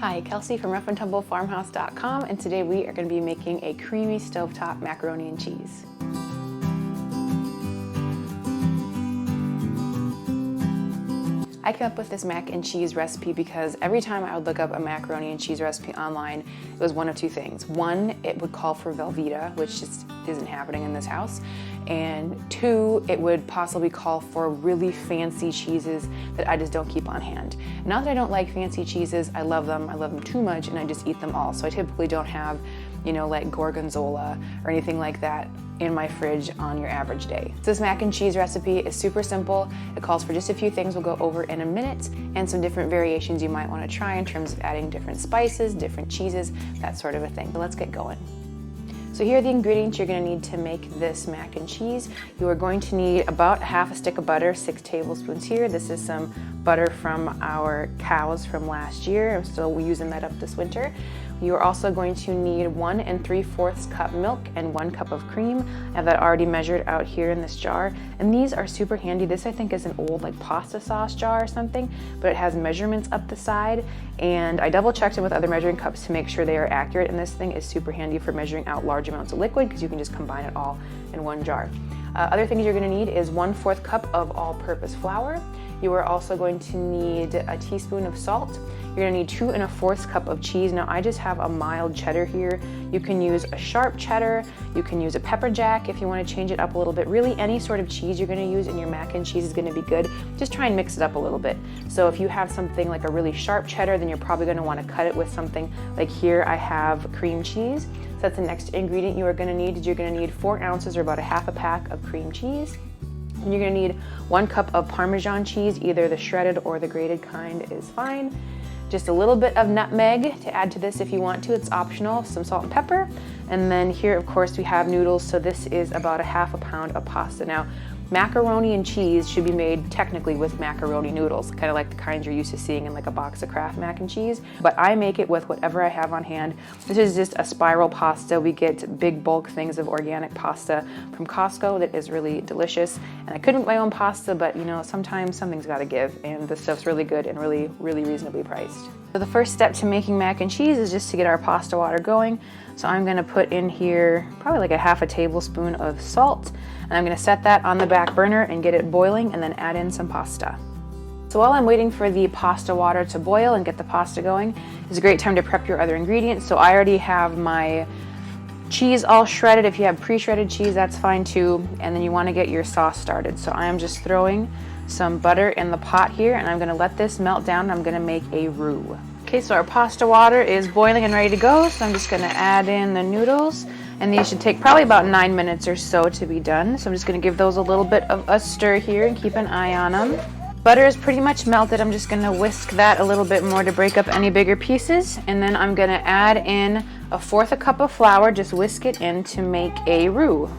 Hi, Kelsey from roughandtumblefarmhouse.com, and today we are going to be making a creamy stovetop macaroni and cheese. I came up with this mac and cheese recipe because every time I would look up a macaroni and cheese recipe online, it was one of two things. One, it would call for Velveeta, which just isn't happening in this house. And two, it would possibly call for really fancy cheeses that I just don't keep on hand. Not that I don't like fancy cheeses, I love them too much, and I just eat them all. So I typically don't have, like gorgonzola or anything like that in my fridge on your average day. So this mac and cheese recipe is super simple. It calls for just a few things we'll go over in a minute and some different variations you might want to try in terms of adding different spices, different cheeses, that sort of a thing. So let's get going. So here are the ingredients you're going to need to make this mac and cheese. You are going to need about half a stick of butter, 6 tablespoons here. This is some butter from our cows from last year. I'm still using that up this winter. You are also going to need 1 3/4 cup milk and 1 cup of cream. I have that already measured out here in this jar. And these are super handy. This I think is an old like pasta sauce jar or something, but it has measurements up the side. And I double checked it with other measuring cups to make sure they are accurate. And this thing is super handy for measuring out large amounts of liquid because you can just combine it all in one jar. Other things you're going to need is 1/4 cup of all-purpose flour. You are also going to need a teaspoon of salt. You're going to need 2 1/4 cup of cheese. Now I just have a mild cheddar here. You can use a sharp cheddar. You can use a pepper jack if you want to change it up a little bit. Really any sort of cheese you're going to use in your mac and cheese is going to be good. Just try and mix it up a little bit. So if you have something like a really sharp cheddar, then you're probably going to want to cut it with something like here I have cream cheese. So that's the next ingredient you are going to need. You're going to need 4 ounces or about a half a pack of cream cheese. And you're going to need 1 cup of Parmesan cheese, either the shredded or the grated kind is fine. Just a little bit of nutmeg to add to this if you want to, it's optional, some salt and pepper. And then here, of course, we have noodles, so this is about a half a pound of pasta. Now, macaroni and cheese should be made technically with macaroni noodles, kind of like the kinds you're used to seeing in like a box of Kraft mac and cheese, but I make it with whatever I have on hand. This is just a spiral pasta. We get big bulk things of organic pasta from Costco that is really delicious. And I couldn't make my own pasta, but sometimes something's got to give, and this stuff's really good and really reasonably priced. So the first step to making mac and cheese is just to get our pasta water going. So I'm going to put in here probably like a half a tablespoon of salt, and I'm going to set that on the back burner and get it boiling and then add in some pasta. So while I'm waiting for the pasta water to boil and get the pasta going, it's a great time to prep your other ingredients. So I already have my cheese all shredded. If you have pre-shredded cheese, that's fine too. And then you want to get your sauce started. So I am just throwing some butter in the pot here, and I'm going to let this melt down. I'm going to make a roux. Okay, so our pasta water is boiling and ready to go, so I'm just going to add in the noodles, and these should take probably about 9 minutes or so to be done. So I'm just going to give those a little bit of a stir here and keep an eye on them. Butter is pretty much melted. I'm just going to whisk that a little bit more to break up any bigger pieces, and then I'm going to add in 1/4 cup of flour. Just whisk it in to make a roux.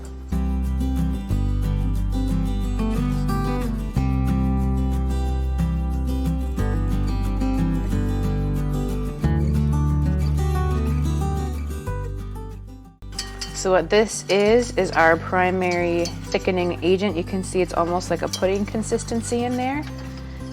So what this is our primary thickening agent. You can see it's almost like a pudding consistency in there.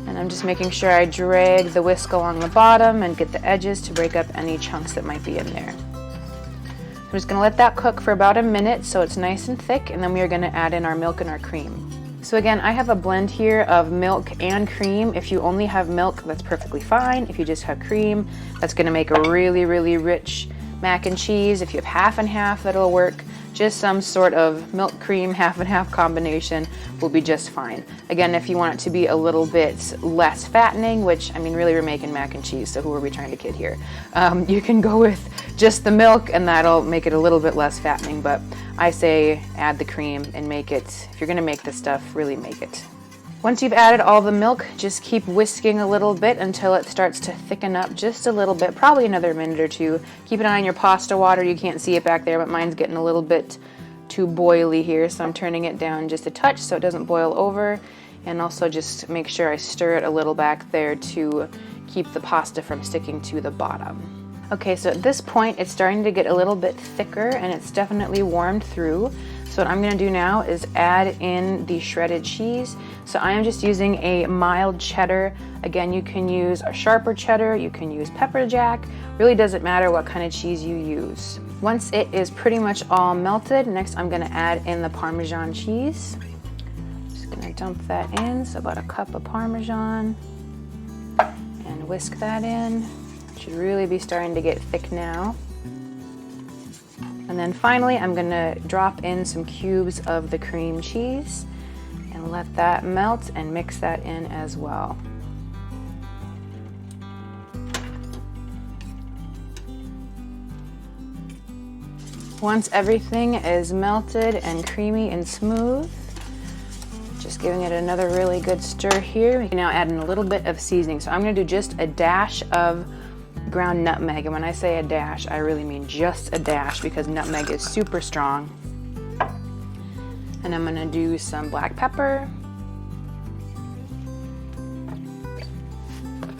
And I'm just making sure I drag the whisk along the bottom and get the edges to break up any chunks that might be in there. I'm just going to let that cook for about a minute so it's nice and thick, and then we are going to add in our milk and our cream. So again, I have a blend here of milk and cream. If you only have milk, that's perfectly fine. If you just have cream, that's going to make a really rich mac and cheese. If you have half and half, that'll work. Just some sort of milk cream half and half combination will be just fine. Again, if you want it to be a little bit less fattening, which I mean really we're making mac and cheese, so who are we trying to kid here? You can go with just the milk and that'll make it a little bit less fattening, but I say add the cream and make it, if you're gonna make this stuff, really make it. Once you've added all the milk, just keep whisking a little bit until it starts to thicken up just a little bit, probably another minute or two. Keep an eye on your pasta water. You can't see it back there, but mine's getting a little bit too boily here, so I'm turning it down just a touch so it doesn't boil over. And also just make sure I stir it a little back there to keep the pasta from sticking to the bottom. Okay, so at this point it's starting to get a little bit thicker and it's definitely warmed through. So what I'm gonna do now is add in the shredded cheese. So I am just using a mild cheddar. Again, you can use a sharper cheddar, you can use pepper jack. Really doesn't matter what kind of cheese you use. Once it is pretty much all melted, next I'm gonna add in the Parmesan cheese. Just gonna dump that in, so about a cup of Parmesan. And whisk that in. It should really be starting to get thick now. And then finally, I'm gonna drop in some cubes of the cream cheese and let that melt and mix that in as well. Once everything is melted and creamy and smooth, just giving it another really good stir here. We can now add in a little bit of seasoning. So I'm gonna do just a dash of ground nutmeg, and when I say a dash, I really mean just a dash because nutmeg is super strong. And I'm gonna do some black pepper,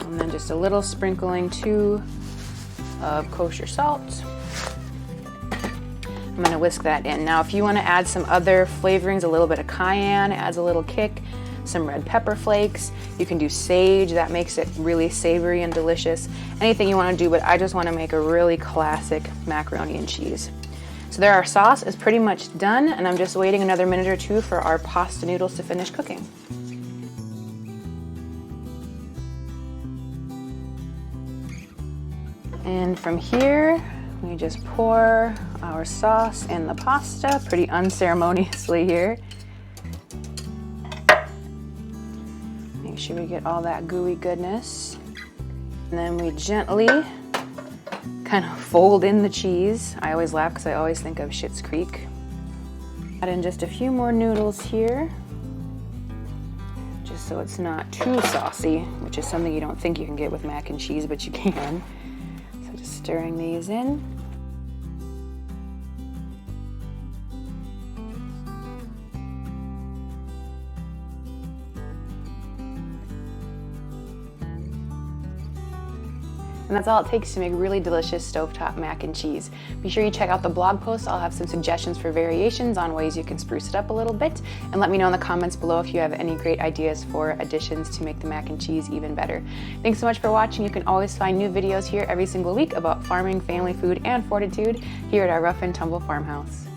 and then just a little sprinkling too of kosher salt. I'm gonna whisk that in. Now if you wanna add some other flavorings, a little bit of cayenne adds a little kick, some red pepper flakes, you can do sage, that makes it really savory and delicious. Anything you wanna do, but I just wanna make a really classic macaroni and cheese. So there, our sauce is pretty much done, and I'm just waiting another minute or two for our pasta noodles to finish cooking. And from here, we just pour our sauce in the pasta, pretty unceremoniously here. Make sure we get all that gooey goodness. And then we gently kind of fold in the cheese. I always laugh because I always think of Schitt's Creek. Add in just a few more noodles here, just so it's not too saucy, which is something you don't think you can get with mac and cheese, but you can. So just stirring these in. And that's all it takes to make really delicious stovetop mac and cheese. Be sure you check out the blog post. I'll have some suggestions for variations on ways you can spruce it up a little bit. And let me know in the comments below if you have any great ideas for additions to make the mac and cheese even better. Thanks so much for watching. You can always find new videos here every single week about farming, family food, and fortitude here at our Rough and Tumble farmhouse.